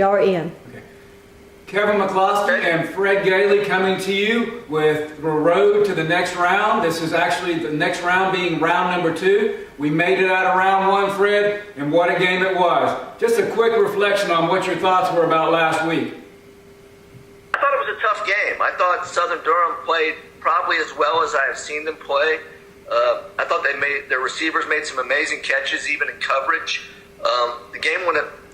are in. Okay. Kevin McCloskey and Fred Gailey coming to you with the road to the next round. This is actually the next round being round number 2. We made it out of round 1, Fred, and what a game it was. Just a quick reflection on what your thoughts were about last week. I thought it was a tough game. I thought Southern Durham played probably as well as I have seen them play. I thought their receivers made some amazing catches, even in coverage. The game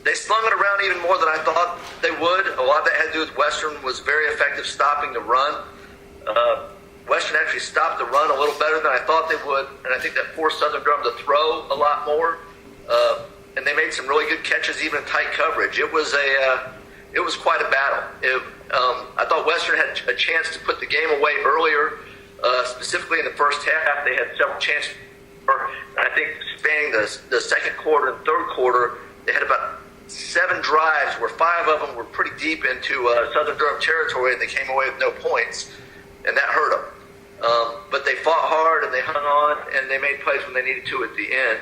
they slung it around even more than I thought they would. A lot of that had to do with Western was very effective stopping the run. Western actually stopped the run a little better than I thought they would, and I think that forced Southern Durham to throw a lot more. And they made some really good catches, even in tight coverage. It was quite a battle. I thought Western had a chance to put the game away earlier, specifically in the first half. They had several chances. I think spanning the second quarter and third quarter, they had about 7 drives where 5 of them were pretty deep into Southern Durham territory, and they came away with no points, and that hurt them. But they fought hard, and they hung on, and they made plays when they needed to at the end.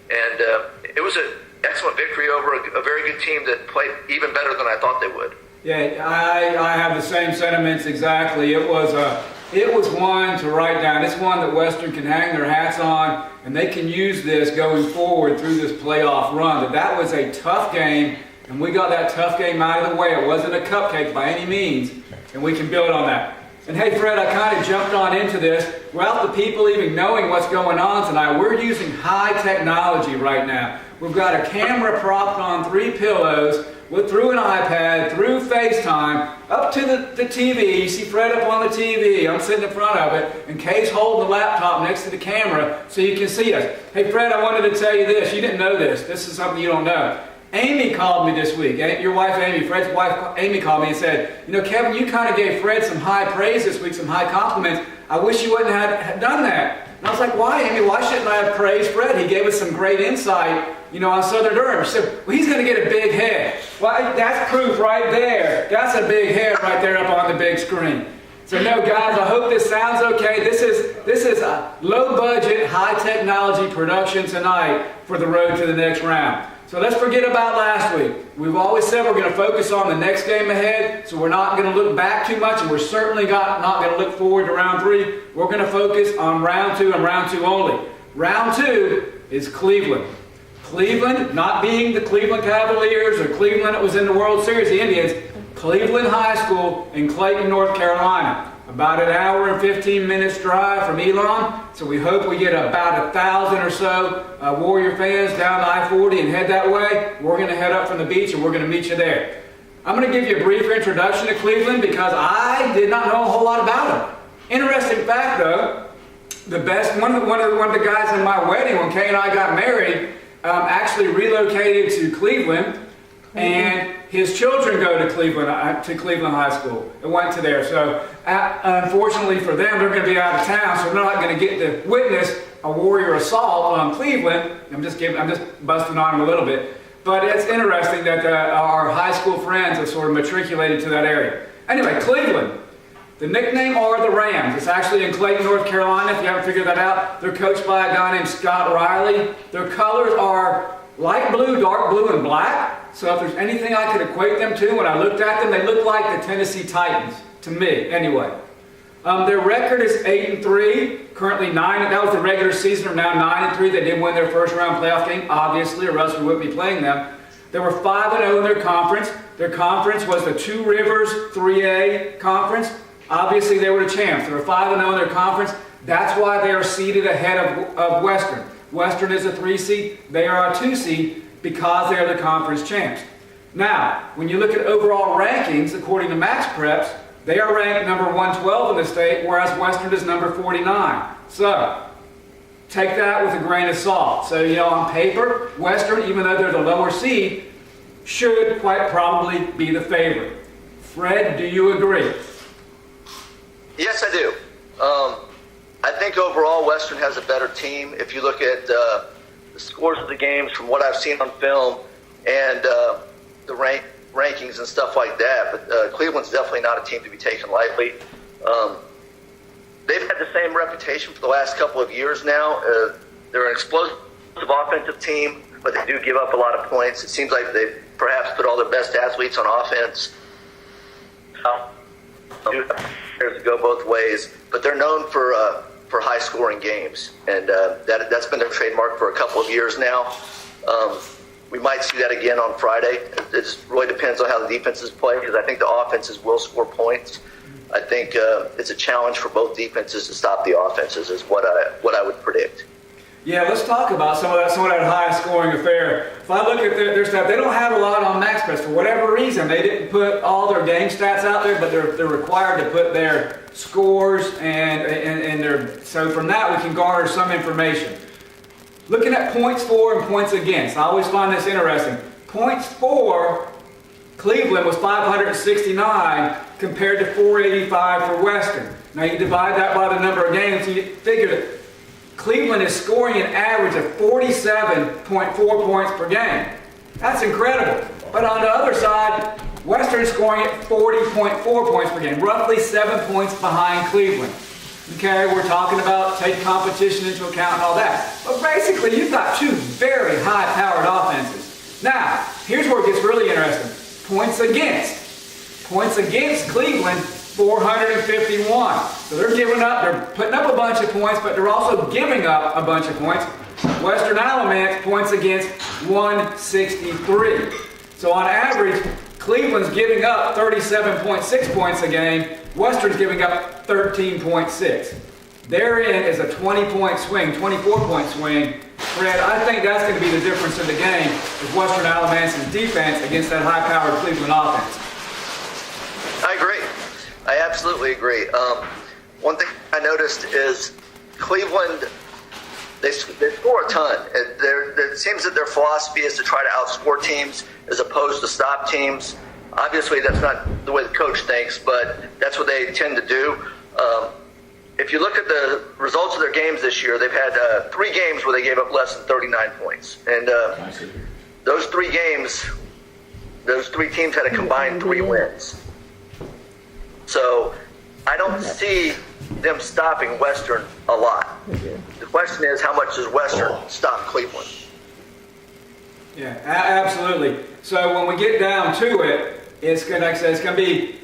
And it was an excellent victory over a very good team that played even better than I thought they would. Yeah, I have the same sentiments exactly. It was one to write down. It's one that Western can hang their hats on, and they can use this going forward through this playoff run. That was a tough game, and we got that tough game out of the way. It wasn't a cupcake by any means, and we can build on that. And hey, Fred, I kind of jumped on into this without the people even knowing what's going on tonight. We're using high technology right now. We've got a camera propped on 3 pillows, through an iPad, through FaceTime, up to the TV. You see Fred up on the TV. I'm sitting in front of it, and Kay's holding the laptop next to the camera so you can see us. Hey, Fred, I wanted to tell you this. You didn't know this. This is something you don't know. Amy called me this week. Your wife, Amy, Fred's wife, Amy, called me and said, you know, Kevin, you kind of gave Fred some high praise this week, some high compliments. I wish you wouldn't have done that. And I was like, why, Amy? Why shouldn't I have praised Fred? He gave us some great insight, on Southern Durham. She said, well, he's going to get a big head. Well, that's proof right there. That's a big head right there up on the big screen. So no, guys, I hope this sounds okay. This is a low-budget, high-technology production tonight for the road to the next round. So let's forget about last week. We've always said we're going to focus on the next game ahead, so we're not going to look back too much, and we're certainly not going to look forward to round 3. We're going to focus on round 2 and round 2 only. Round 2 is Cleveland. Cleveland, not being the Cleveland Cavaliers or Cleveland that was in the World Series, the Indians, Cleveland High School in Clayton, North Carolina. About an hour and 15 minutes drive from Elon, so we hope we get about 1,000 or so Warrior fans down I-40 and head that way. We're going to head up from the beach and we're going to meet you there. I'm going to give you a brief introduction to Cleveland because I did not know a whole lot about them. Interesting fact though, one of the guys in my wedding when Kay and I got married actually relocated to Cleveland. And his children go to Cleveland High School and went to there. So unfortunately for them, they're going to be out of town, so they're not going to get to witness a Warrior assault on Cleveland. I'm just busting on them a little bit. But it's interesting that our high school friends have sort of matriculated to that area. Anyway, Cleveland. The nickname are the Rams. It's actually in Clayton, North Carolina, if you haven't figured that out. They're coached by a guy named Scott Riley. Their colors are light blue, dark blue, and black. So if there's anything I could equate them to, when I looked at them, they look like the Tennessee Titans, to me, anyway. Their record is 8-3, currently 9. That was the regular season, are now 9-3. They did win their first round playoff game, obviously, or else we wouldn't be playing them. They were 5-0 in their conference. Their conference was the Two Rivers 3A conference. Obviously, they were the champs. They were 5-0 in their conference. That's why they are seeded ahead of Western. Western is a 3 seed. They are a 2 seed because they are the conference champs. Now, when you look at overall rankings, according to Max Preps, they are ranked number 112 in the state, whereas Western is number 49. So, take that with a grain of salt. So, on paper, Western, even though they're the lower seed, should quite probably be the favorite. Fred, do you agree? Yes, I do. I think overall Western has a better team. If you look at the scores of the games from what I've seen on film and the rankings and stuff like that, but Cleveland's definitely not a team to be taken lightly. They've had the same reputation for the last couple of years now. They're an explosive offensive team, but they do give up a lot of points. It seems like they've perhaps put all their best athletes on offense. Players go both ways, but they're known for high-scoring games, and that's been their trademark for a couple of years now. We might see that again on Friday. It just really depends on how the defenses play, because I think the offenses will score points. I think it's a challenge for both defenses to stop the offenses, is what I would predict. Yeah, let's talk about some of that high-scoring affair. If I look at their stuff, they don't have a lot on MaxPress for whatever reason. They didn't put all their game stats out there, but they're required to put their scores and their. So from that, we can garner some information. Looking at points for and points against, I always find this interesting. Points for Cleveland was 569 compared to 485 for Western. Now you divide that by the number of games, and you figure that Cleveland is scoring an average of 47.4 points per game. That's incredible. But on the other side, Western is scoring at 40.4 points per game, roughly 7 points behind Cleveland. Okay, we're talking about take competition into account and all that. But basically, you've got two very high-powered offenses. Now, here's where it gets really interesting. Points against. Points against Cleveland, 451. So they're putting up a bunch of points, but they're also giving up a bunch of points. Western Alamance points against 163. So on average, Cleveland's giving up 37.6 points a game. Western's giving up 13.6. Therein is a 20-point swing, 24-point swing. Fred, I think that's going to be the difference in the game with Western Alamance's defense against that high-powered Cleveland offense. I agree. I absolutely agree. One thing I noticed is Cleveland, they score a ton. It seems that their philosophy is to try to outscore teams as opposed to stop teams. Obviously, that's not the way the coach thinks, but that's what they tend to do. If you look at the results of their games this year, they've had 3 games where they gave up less than 39 points. And those 3 games, those 3 teams had a combined 3 wins. So I don't see them stopping Western a lot. The question is, how much does Western stop Cleveland? Yeah, absolutely. So when we get down to it, it's going to be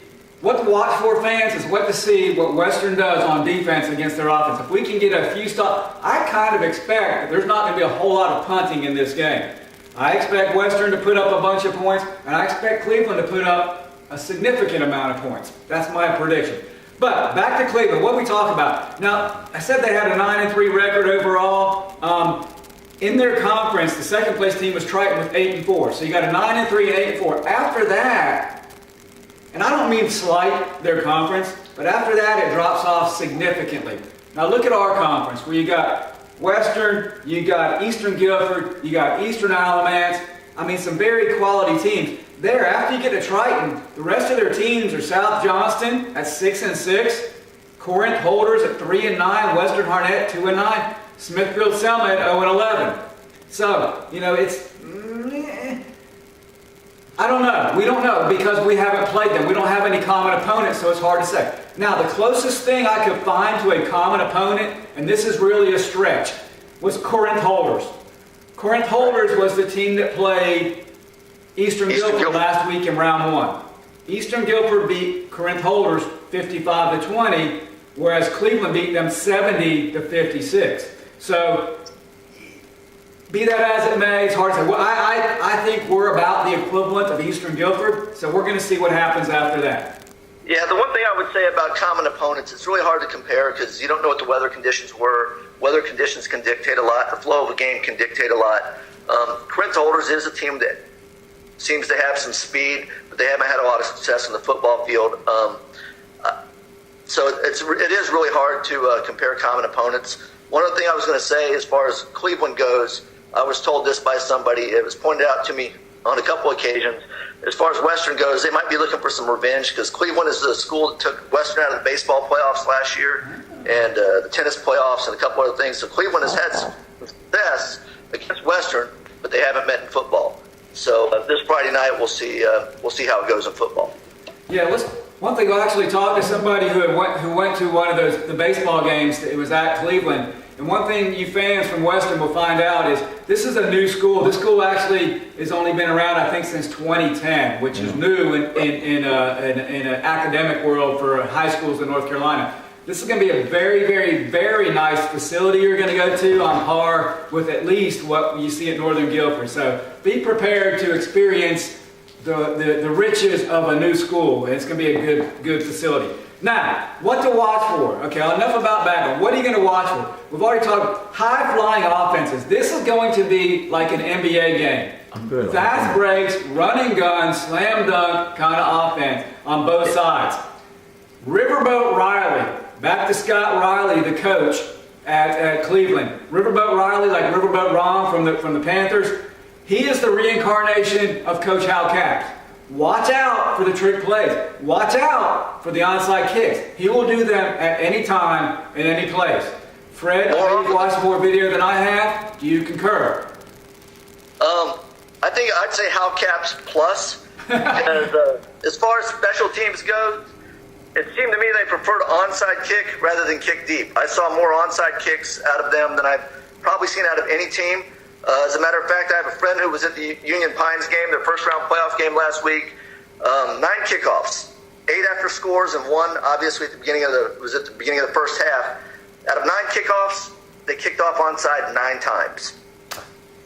what to watch for, fans, is what to see what Western does on defense against their offense. If we can get a few stops, I kind of expect that there's not going to be a whole lot of punting in this game. I expect Western to put up a bunch of points, and I expect Cleveland to put up a significant amount of points. That's my prediction. But back to Cleveland, what we talk about. Now, I said they had a 9-3 record overall. In their conference, the second place team was Triton with 8-4. So you got a 9-3 and 8-4. After that, and I don't mean slight their conference, but after that it drops off significantly. Now look at our conference, where you got Western, you got Eastern Guilford, you got Eastern Alamance. I mean, some very quality teams. There, after you get to Triton, the rest of their teams are South Johnston at 6-6, Corinth Holders at 3-9, Western Harnett 2-9, Smithfield Selma at 0-11. So, it's I don't know. We don't know because we haven't played them. We don't have any common opponents, so it's hard to say. Now, the closest thing I could find to a common opponent, and this is really a stretch, was Corinth Holders. Corinth Holders was the team that played Eastern Guilford last week in round 1. Eastern Guilford beat Corinth Holders 55-20, whereas Cleveland beat them 70-56. So, be that as it may, it's hard to say. Well, I think we're about the equivalent of Eastern Guilford, so we're going to see what happens after that. Yeah, the one thing I would say about common opponents, it's really hard to compare because you don't know what the weather conditions were. Weather conditions can dictate a lot. The flow of a game can dictate a lot. Corinth Holders is a team that seems to have some speed, but they haven't had a lot of success on the football field. So it is really hard to compare common opponents. One other thing I was going to say as far as Cleveland goes, I was told this by somebody. It was pointed out to me on a couple occasions. As far as Western goes, they might be looking for some revenge because Cleveland is the school that took Western out of the baseball playoffs last year and the tennis playoffs and a couple other things. So Cleveland has had some success against Western, but they haven't met in football. So this Friday night, we'll see how it goes in football. Yeah, one thing, I actually talked to somebody who went to one of the baseball games. It was at Cleveland. And And one thing you fans from Western will find out is this is a new school. This school actually has only been around, I think, since 2010, which is new in an academic world for high schools in North Carolina. This is going to be a very, very, very nice facility you're going to go to, on par with at least what you see at Northern Guilford. So be prepared to experience the riches of a new school. It's going to be a good facility. Now, what to watch for? Okay, enough about background. What are you going to watch for? We've already talked high-flying offenses. This is going to be like an NBA game. Fast breaks, running gun, slam dunk kind of offense on both sides. Riverboat Riley. Back to Scott Riley, the coach at Cleveland. Riverboat Riley, like Riverboat Ron from the Panthers. He is the reincarnation of Coach Hal Capps. Watch out for the trick plays. Watch out for the onside kicks. He will do them at any time, in any place. Fred, I know you've watched more video than I have. Do you concur? I think I'd say Hal Capps plus. As far as special teams go, it seemed to me they preferred onside kick rather than kick deep. I saw more onside kicks out of them than I've probably seen out of any team. As a matter of fact, I have a friend who was at the Union Pines game, their first round playoff game last week. 9 kickoffs, 8 after scores, and 1 obviously at the beginning of the first half. Out of 9 kickoffs, they kicked off onside 9 times.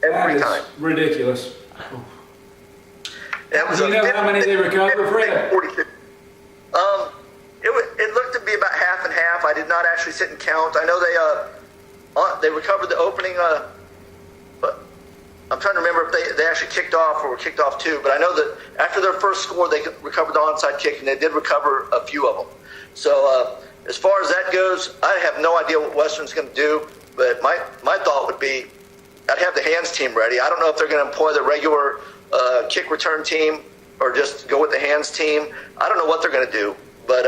Every time. Ridiculous. It was Do you know how many they recovered, Fred? It looked to be about half and half. I did not actually sit and count. I know they recovered the opening. But I'm trying to remember if they actually kicked off or were kicked off too. But I know that after their first score, they recovered the onside kick, and they did recover a few of them. So as far as that goes, I have no idea what Western's going to do. But my thought would be, I'd have the hands team ready. I don't know if they're going to employ the regular kick return team or just go with the hands team. I don't know what they're going to do. But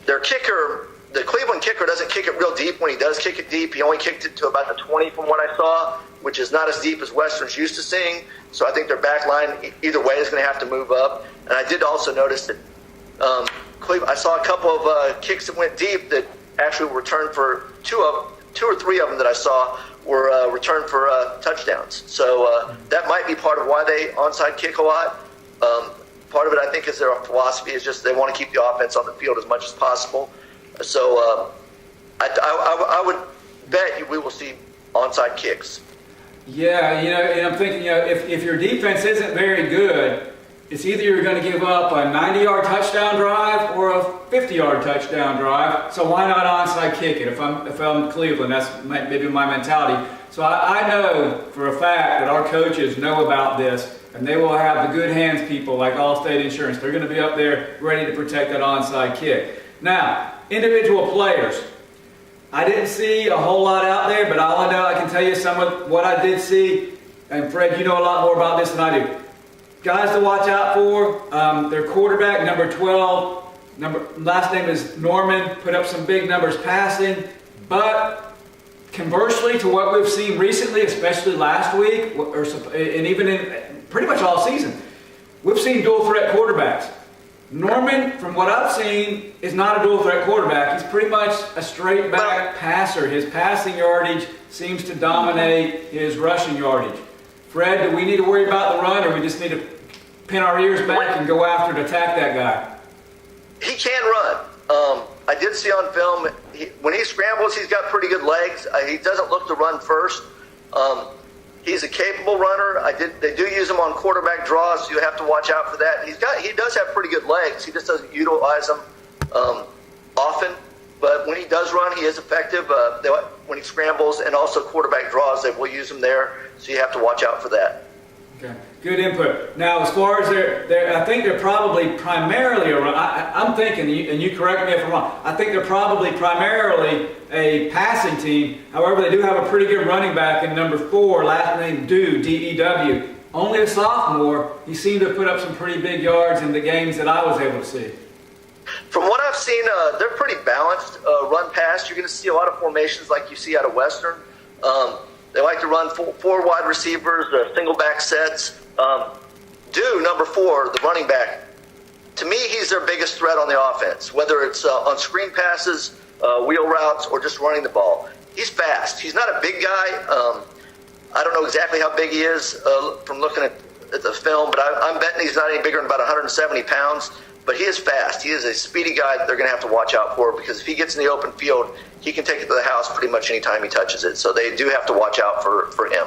their kicker, the Cleveland kicker, doesn't kick it real deep. When he does kick it deep, he only kicked it to about the 20 from what I saw, which is not as deep as Western's used to seeing. So I think their back line, either way, is going to have to move up. And I did also notice that I saw a couple of kicks that went deep that actually were returned for 2 or 3 of them that I saw were returned for touchdowns. So that might be part of why they onside kick a lot. Part of it, I think, is their philosophy is just they want to keep the offense on the field as much as possible. So I would bet we will see onside kicks. Yeah, and I'm thinking, if your defense isn't very good, it's either you're going to give up a 90-yard touchdown drive or a 50-yard touchdown drive. So why not onside kick it? If I'm Cleveland, that's maybe my mentality. So I know for a fact that our coaches know about this, and they will have the good hands people like Allstate Insurance. They're going to be up there ready to protect that onside kick. Now, individual players. I didn't see a whole lot out there, but all I know, I can tell you some of what I did see. And Fred, you know a lot more about this than I do. Guys to watch out for, their quarterback, number 12, last name is Norman, put up some big numbers passing, but conversely to what we've seen recently, especially last week, and even in pretty much all season, we've seen dual threat quarterbacks. Norman, from what I've seen, is not a dual threat quarterback. He's pretty much a straight back passer. His passing yardage seems to dominate his rushing yardage. Fred, do we need to worry about the run, or we just need to pin our ears back and go after and attack that guy? He can run. I did see on film, when he scrambles, he's got pretty good legs. He doesn't look to run first. He's a capable runner. They do use him on quarterback draws, so you have to watch out for that. He does have pretty good legs. He just doesn't utilize them often. But when he does run, he is effective. When he scrambles and also quarterback draws, they will use him there. So you have to watch out for that. Okay, good input. Now, as far as I think they're probably primarily a run. I'm thinking, and you correct me if I'm wrong, I think they're probably primarily a passing team. However, they do have a pretty good running back in number 4, last name Dew, D-E-W. Only a sophomore. He seemed to put up some pretty big yards in the games that I was able to see. From what I've seen, they're pretty balanced run-pass. You're going to see a lot of formations like you see out of Western. They like to run 4 wide receivers, single back sets. Dew, number 4, the running back, to me, he's their biggest threat on the offense, whether it's on screen passes wheel routes, or just running the ball. He's fast. He's not a big guy. I don't know exactly how big he is from looking at the film, but I'm betting he's not any bigger than about 170 pounds. But he is fast. He is a speedy guy that they're going to have to watch out for, because if he gets in the open field, he can take it to the house pretty much any time he touches it. So they do have to watch out for him.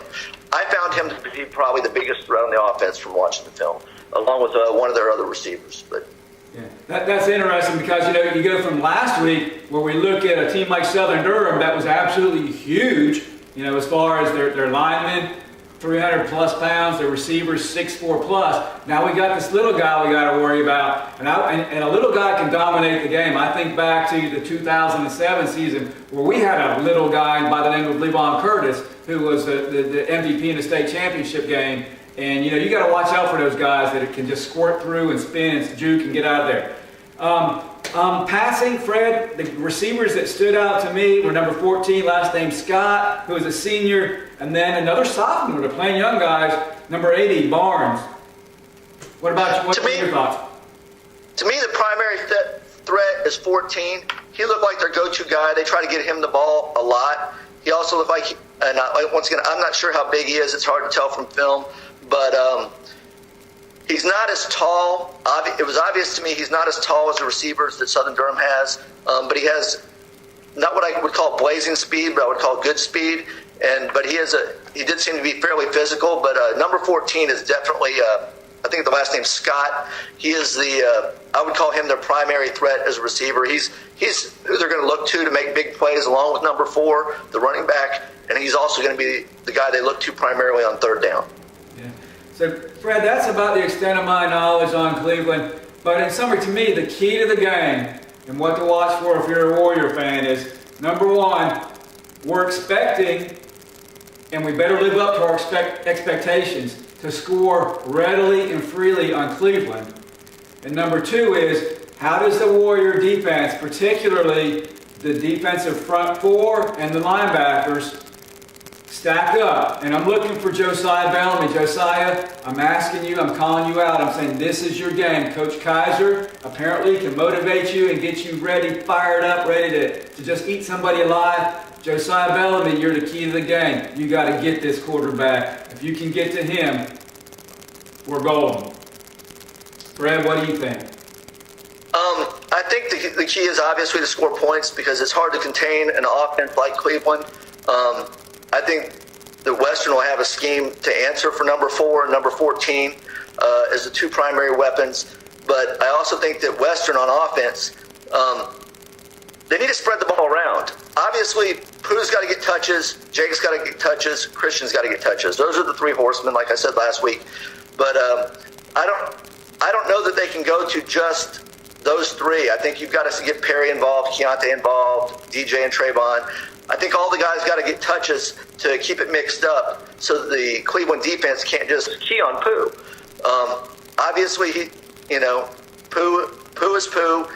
I found him to be probably the biggest threat on the offense from watching the film, along with one of their other receivers. But yeah, that's interesting, because you go from last week where we look at a team like Southern Durham that was absolutely huge, as far as their linemen, 300 plus pounds, their receivers 6'4 plus. Now we got this little guy we got to worry about, and a little guy can dominate the game. I think back to the 2007 season where we had a little guy by the name of Levon Curtis, who was the MVP in the state championship game. And you got to watch out for those guys that can just squirt through and spin and juke and get out of there. Passing, Fred, the receivers that stood out to me were number 14, last name Scott, who was a senior, and then another sophomore. They're playing young guys, number 80, Barnes. What about you? What are your thoughts? To me, the primary threat is 14. He looked like their go-to guy. They try to get him the ball a lot. He also looked like, and once again, I'm not sure how big he is. It's hard to tell from film, but he's not as tall. It was obvious to me he's not as tall as the receivers that Southern Durham has, but he has not what I would call blazing speed, but I would call good speed. But he did seem to be fairly physical. But number 14 is definitely, I think the last name's Scott. He is I would call him their primary threat as a receiver. He's who they're going to look to make big plays, along with number 4, the running back, and he's also going to be the guy they look to primarily on third down. Yeah. So, Fred, that's about the extent of my knowledge on Cleveland. But in summary, to me, the key to the game and what to watch for if you're a Warrior fan is, number 1, we're expecting, and we better live up to our expectations, to score readily and freely on Cleveland. And number 2 is, how does the Warrior defense, particularly the defensive front 4 and the linebackers, stack up? And I'm looking for Josiah Bellamy. Josiah, I'm asking you, I'm calling you out. I'm saying this is your game. Coach Kaiser apparently can motivate you and get you ready, fired up, ready to just eat somebody alive. Josiah Bellamy, you're the key to the game. You got to get this quarterback. If you can get to him, we're golden. Fred, what do you think? I think the key is obviously to score points, because it's hard to contain an offense like Cleveland. I think the Western will have a scheme to answer for number 4 and number 14 as the 2 primary weapons. But I also think that Western on offense, they need to spread the ball around. Obviously, Pooh's got to get touches, Jake's got to get touches, Christian's got to get touches. Those are the 3 horsemen, like I said last week. But I don't know that they can go to just those 3. I think you've got to get Perry involved, Keontae involved, DJ and Trayvon. I think all the guys got to get touches to keep it mixed up, so that the Cleveland defense can't just key on Pooh. Obviously, Pooh is Pooh.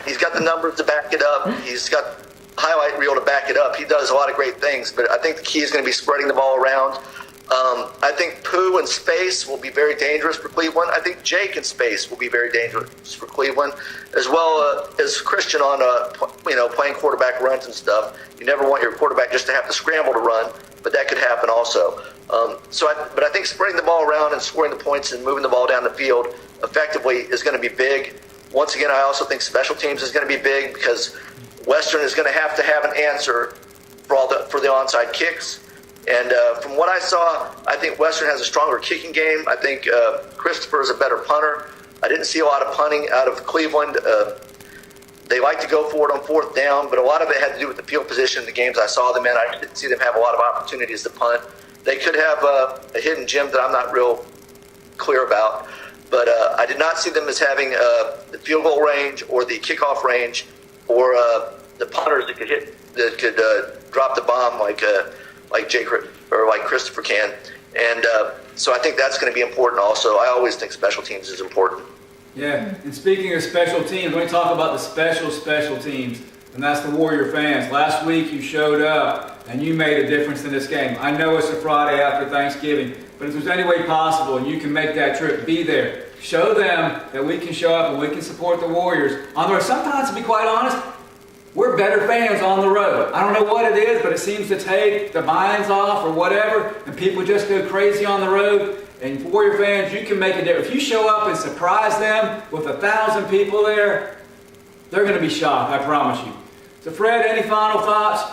He's got the numbers to back it up. He's got highlight reel to back it up. He does a lot of great things, but I think the key is going to be spreading the ball around. I think Pooh in space will be very dangerous for Cleveland. I think Jake in space will be very dangerous for Cleveland, as well as Christian on playing quarterback runs and stuff. You never want your quarterback just to have to scramble to run, but that could happen also. But I think spreading the ball around and scoring the points and moving the ball down the field effectively is going to be big. Once again, I also think special teams is going to be big, because Western is going to have an answer for the onside kicks. And from what I saw, I think Western has a stronger kicking game. I think Christopher is a better punter. I didn't see a lot of punting out of Cleveland. They like to go for it on 4th down, but a lot of it had to do with the field position in the games I saw them in. I didn't see them have a lot of opportunities to punt. They could have a hidden gem that I'm not real clear about. But I did not see them as having the field goal range or the kickoff range, or the punters that could drop the bomb like Jake or like Christopher can. And so I think that's going to be important also. I always think special teams is important. Yeah, and speaking of special teams, let me talk about the special teams, and that's the Warrior fans. Last week you showed up and you made a difference in this game. I know it's a Friday after Thanksgiving, but if there's any way possible and you can make that trip, be there. Show them that we can show up and we can support the Warriors. Although sometimes, to be quite honest, we're better fans on the road. I don't know what it is, but it seems to take the minds off or whatever, and people just go crazy on the road. And Warrior fans, you can make a difference. If you show up and surprise them with 1,000 people there, they're going to be shocked, I promise you. So Fred, any final thoughts?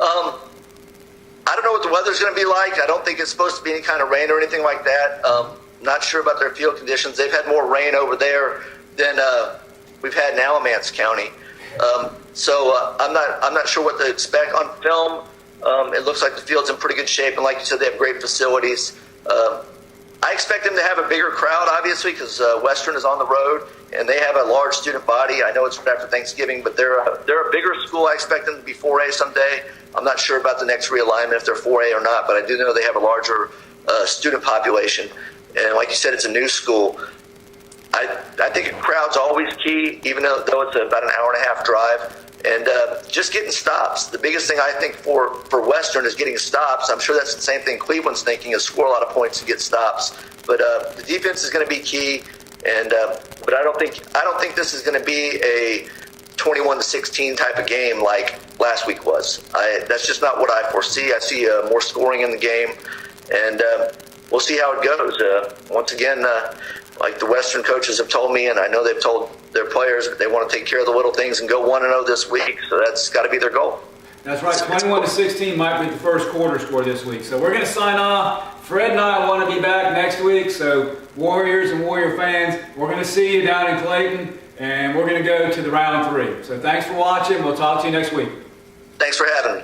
I don't know what the weather's going to be like. I don't think it's supposed to be any kind of rain or anything like that. Not sure about their field conditions. They've had more rain over there than we've had in Alamance County. So I'm not sure what to expect on film. It looks like the field's in pretty good shape, and like you said, they have great facilities. I expect them to have a bigger crowd, obviously, because Western is on the road, and they have a large student body. I know it's right after Thanksgiving, but they're a bigger school. I expect them to be 4A someday. I'm not sure about the next realignment, if they're 4A or not, but I do know they have a larger student population. And like you said, it's a new school. I think a crowd's always key, even though it's about an hour-and-a-half drive. And just getting stops. The biggest thing I think for Western is getting stops. I'm sure that's the same thing Cleveland's thinking, is score a lot of points and get stops. But the defense is going to be key. And but I don't think this is going to be a 21-16 type of game like last week was. That's just not what I foresee. I see more scoring in the game, and we'll see how it goes. Once again, like the Western coaches have told me, and I know they've told their players that they want to take care of the little things and go 1-0 this week. So that's got to be their goal. That's right. 21-16 might be the first quarter score this week. So we're going to sign off. Fred and I want to be back next week. So Warriors and Warrior fans, we're going to see you down in Clayton, and we're going to go to the round 3. So thanks for watching. We'll talk to you next week. Thanks for having me.